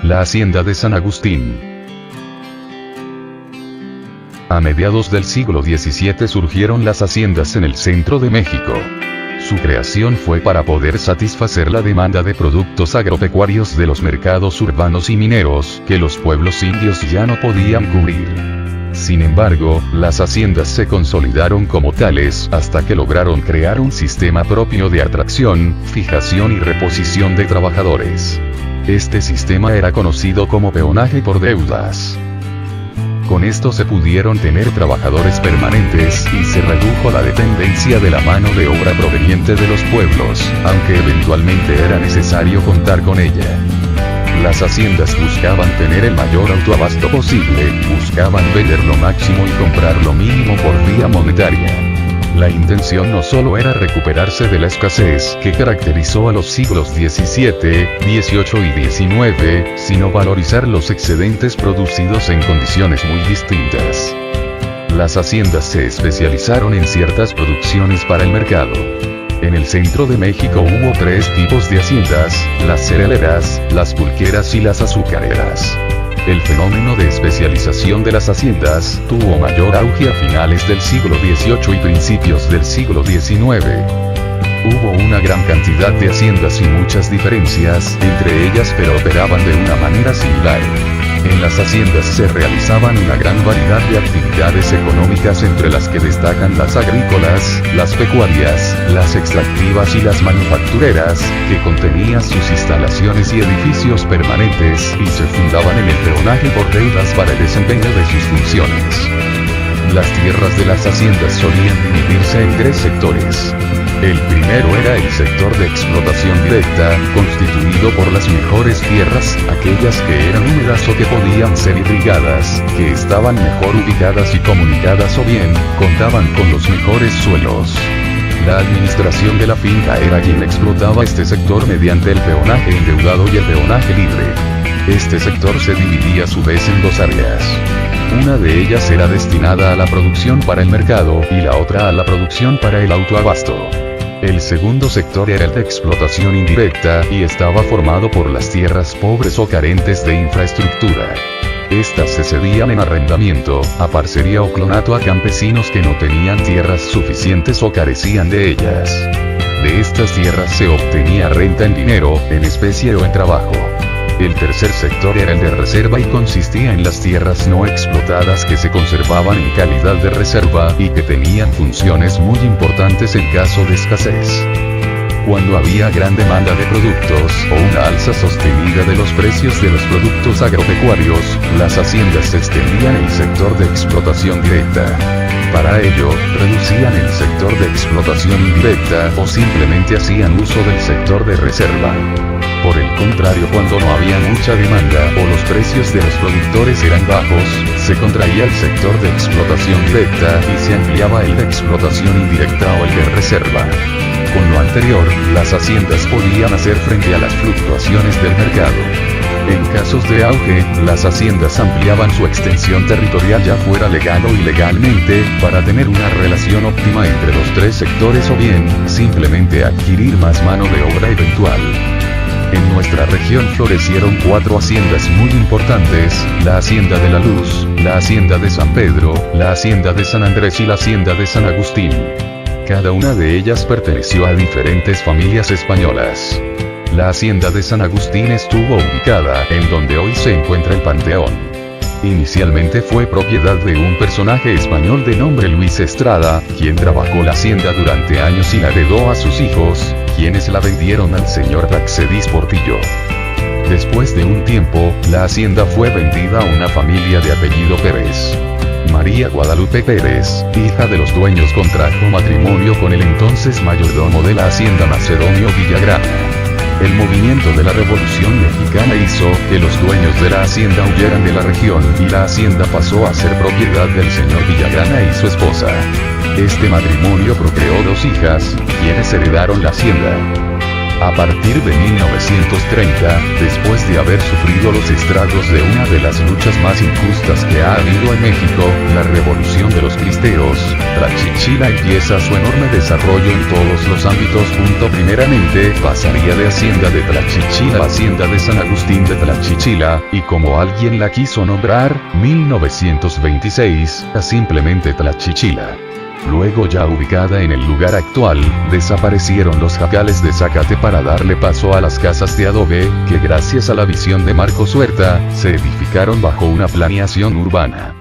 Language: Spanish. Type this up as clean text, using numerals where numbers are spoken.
la hacienda de San Agustín. A mediados del siglo XVII surgieron las haciendas en el centro de México. Su creación fue para poder satisfacer la demanda de productos agropecuarios de los mercados urbanos y mineros, que los pueblos indios ya no podían cubrir. Sin embargo, las haciendas se consolidaron como tales hasta que lograron crear un sistema propio de atracción, fijación y reposición de trabajadores. Este sistema era conocido como peonaje por deudas. Con esto se pudieron tener trabajadores permanentes y se redujo la dependencia de la mano de obra proveniente de los pueblos, aunque eventualmente era necesario contar con ella. Las haciendas buscaban tener el mayor autoabasto posible, buscaban vender lo máximo y comprar lo mínimo por vía monetaria. La intención no solo era recuperarse de la escasez que caracterizó a los siglos XVII, XVIII y XIX, sino valorizar los excedentes producidos en condiciones muy distintas. Las haciendas se especializaron en ciertas producciones para el mercado. En el centro de México hubo tres tipos de haciendas: las cerealeras, las pulqueras y las azucareras. El fenómeno de especialización de las haciendas tuvo mayor auge a finales del siglo XVIII y principios del siglo XIX. Hubo una gran cantidad de haciendas y muchas diferencias entre ellas, pero operaban de una manera similar. En las haciendas se realizaban una gran variedad de actividades económicas, entre las que destacan las agrícolas, las pecuarias, las extractivas y las manufactureras, que contenían sus instalaciones y edificios permanentes, y se fundaban en el peonaje por deudas para el desempeño de sus funciones. Las tierras de las haciendas solían dividirse en tres sectores. El primero era el sector de explotación directa, constituido por las mejores tierras, aquellas que eran húmedas o que podían ser irrigadas, que estaban mejor ubicadas y comunicadas o bien, contaban con los mejores suelos. La administración de la finca era quien explotaba este sector mediante el peonaje endeudado y el peonaje libre. Este sector se dividía a su vez en dos áreas. Una de ellas era destinada a la producción para el mercado y la otra a la producción para el autoabasto. El segundo sector era el de explotación indirecta y estaba formado por las tierras pobres o carentes de infraestructura. Estas se cedían en arrendamiento, a parcería o clonato a campesinos que no tenían tierras suficientes o carecían de ellas. De estas tierras se obtenía renta en dinero, en especie o en trabajo. El tercer sector era el de reserva y consistía en las tierras no explotadas que se conservaban en calidad de reserva y que tenían funciones muy importantes en caso de escasez. Cuando había gran demanda de productos o una alza sostenida de los precios de los productos agropecuarios, las haciendas se extendían el sector de explotación directa. Para ello, reducían el sector de explotación indirecta o simplemente hacían uso del sector de reserva. Por el contrario, cuando no había mucha demanda o los precios de los productores eran bajos, se contraía el sector de explotación directa y se ampliaba el de explotación indirecta o el de reserva. Con lo anterior, las haciendas podían hacer frente a las fluctuaciones del mercado. En casos de auge, las haciendas ampliaban su extensión territorial, ya fuera legal o ilegalmente, para tener una relación óptima entre los tres sectores o bien, simplemente adquirir más mano de obra eventual. En nuestra región florecieron 4 haciendas muy importantes: la Hacienda de la Luz, la Hacienda de San Pedro, la Hacienda de San Andrés y la Hacienda de San Agustín. Cada una de ellas perteneció a diferentes familias españolas. La Hacienda de San Agustín estuvo ubicada en donde hoy se encuentra el Panteón. Inicialmente fue propiedad de un personaje español de nombre Luis Estrada, quien trabajó la hacienda durante años y la heredó a sus hijos, quienes la vendieron al señor Praxedis Portillo. Después de un tiempo, la hacienda fue vendida a una familia de apellido Pérez. María Guadalupe Pérez, hija de los dueños, contrajo matrimonio con el entonces mayordomo de la hacienda, Macedonio Villagrana. El movimiento de la Revolución Mexicana hizo que los dueños de la hacienda huyeran de la región y la hacienda pasó a ser propiedad del señor Villagrana y su esposa. Este matrimonio procreó 2 hijas, quienes heredaron la hacienda. A partir de 1930, después de haber sufrido los estragos de una de las luchas más injustas que ha habido en México, la revolución de los cristeros, Tlaxcala empieza su enorme desarrollo en todos los ámbitos. Primeramente, pasaría de Hacienda de Tlaxcala a Hacienda de San Agustín de Tlaxcala, y como alguien la quiso nombrar, 1926, a simplemente Tlaxcala. Luego, ya ubicada en el lugar actual, desaparecieron los jacales de zacate para darle paso a las casas de adobe, que gracias a la visión de Marcos Huerta, se edificaron bajo una planeación urbana.